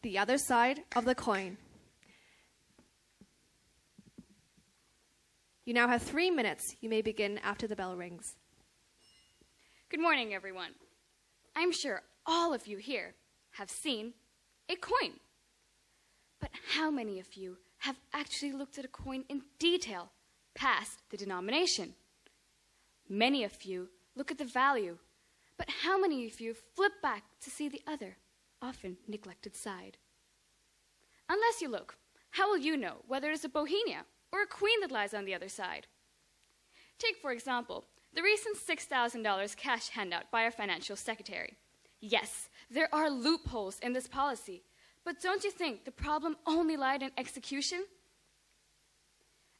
the other side of the coin. You now have 3 minutes. You may begin after the bell rings. Good morning, everyone. I'm sure all of you here have seen a coin. But how many of you have actually looked at a coin in detail past the denomination? Many of you look at the value, but how many of you flip back to see the other, often neglected side? Unless you look, how will you know whether it's a bohemia or a queen that lies on the other side? Take, for example, the recent $6,000 cash handout by our financial secretary. Yes, there are loopholes in this policy, but don't you think the problem only lied in execution?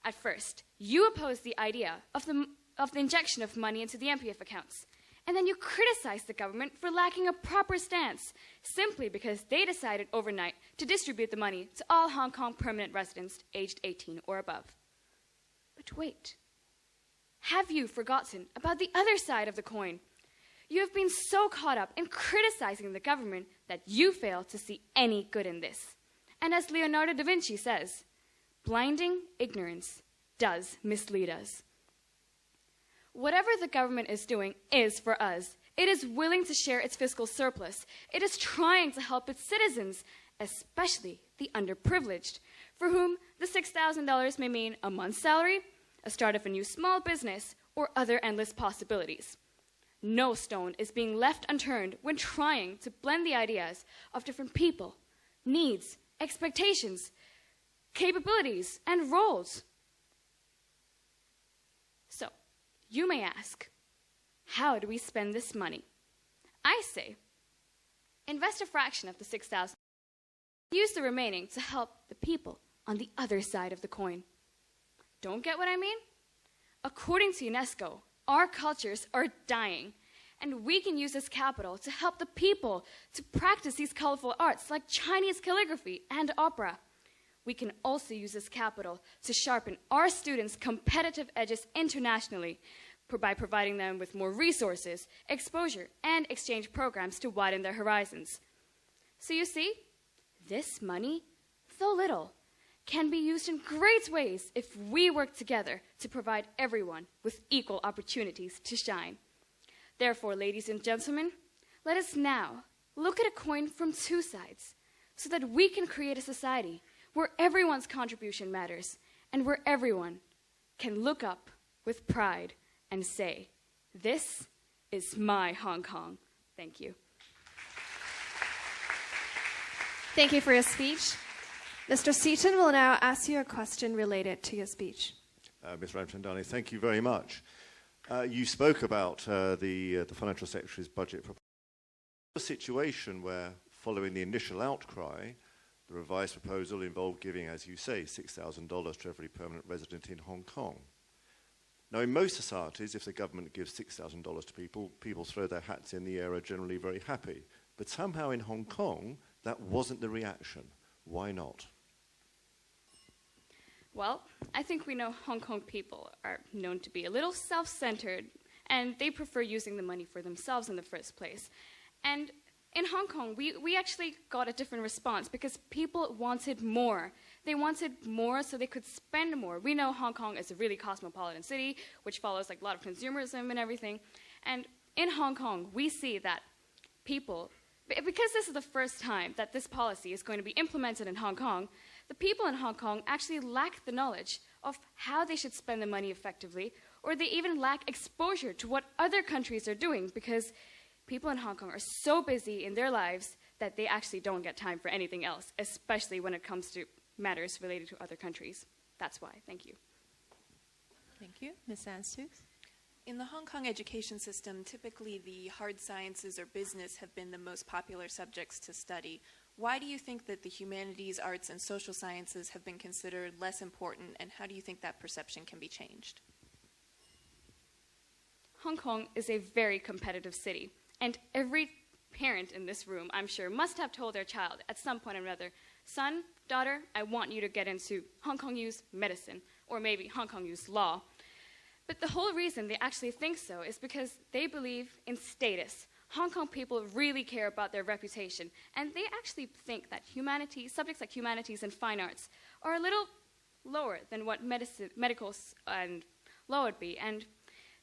At first, you opposed the idea of the injection of money into the MPF accounts, and then you criticized the government for lacking a proper stance, simply because they decided overnight to distribute the money to all Hong Kong permanent residents aged 18 or above. But wait, have you forgotten about the other side of the coin? You have been so caught up in criticizing the government that you fail to see any good in this. And as Leonardo da Vinci says, blinding ignorance does mislead us. Whatever the government is doing is for us. It is willing to share its fiscal surplus. It is trying to help its citizens, especially the underprivileged, for whom the $6,000 may mean a month's salary, a start of a new small business, or other endless possibilities. No stone is being left unturned when trying to blend the ideas of different people, needs, expectations, capabilities, and roles. So, you may ask, how do we spend this money? I say, invest a fraction of the $6,000. Use the remaining to help the people on the other side of the coin. Don't get what I mean? According to UNESCO, our cultures are dying, and we can use this capital to help the people to practice these colorful arts like Chinese calligraphy and opera. We can also use this capital to sharpen our students' competitive edges internationally by providing them with more resources, exposure, and exchange programs to widen their horizons. So you see, this money, though little, can be used in great ways if we work together to provide everyone with equal opportunities to shine. Therefore, ladies and gentlemen, let us now look at a coin from two sides so that we can create a society where everyone's contribution matters and where everyone can look up with pride and say, "This is my Hong Kong." Thank you. Thank you for your speech. Mr. Seaton will now ask you a question related to your speech. Ms. Ramchandani, thank you very much. You spoke about the Financial Secretary's budget proposal. A situation where, following the initial outcry, the revised proposal involved giving, as you say, $6,000 to every permanent resident in Hong Kong. Now, in most societies, if the government gives $6,000 to people, people throw their hats in the air, are generally very happy. But somehow in Hong Kong, that wasn't the reaction. Why not? Well, I think we know Hong Kong people are known to be a little self-centered, and they prefer using the money for themselves in the first place. And in Hong Kong, we actually got a different response because people wanted more. They wanted more so they could spend more. We know Hong Kong is a really cosmopolitan city, which follows like a lot of consumerism and everything. And in Hong Kong, we see that people, because this is the first time that this policy is going to be implemented in Hong Kong, the people in Hong Kong actually lack the knowledge of how they should spend the money effectively, or they even lack exposure to what other countries are doing because people in Hong Kong are so busy in their lives that they actually don't get time for anything else, especially when it comes to matters related to other countries. That's why. Thank you. Thank you. Ms. Ansu? In the Hong Kong education system, typically the hard sciences or business have been the most popular subjects to study. Why do you think that the humanities, arts, and social sciences have been considered less important, and how do you think that perception can be changed? Hong Kong is a very competitive city, and every parent in this room, I'm sure, must have told their child at some point or another, "Son, daughter, I want you to get into Hong Kong U's medicine, or maybe Hong Kong U's law." But the whole reason they actually think so is because they believe in status. Hong Kong people really care about their reputation, and they actually think that subjects like humanities and fine arts are a little lower than what medical and law would be. And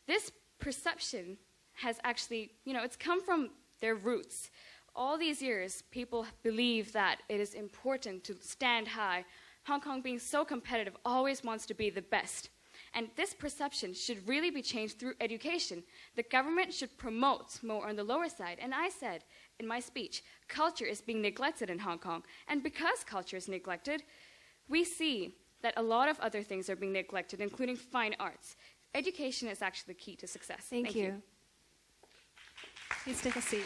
this perception has actually, it's come from their roots. All these years, people believe that it is important to stand high. Hong Kong, being so competitive, always wants to be the best. And this perception should really be changed through education. The government should promote more on the lower side. And I said in my speech, culture is being neglected in Hong Kong. And because culture is neglected, we see that a lot of other things are being neglected, including fine arts. Education is actually the key to success. Thank you. Please take a seat.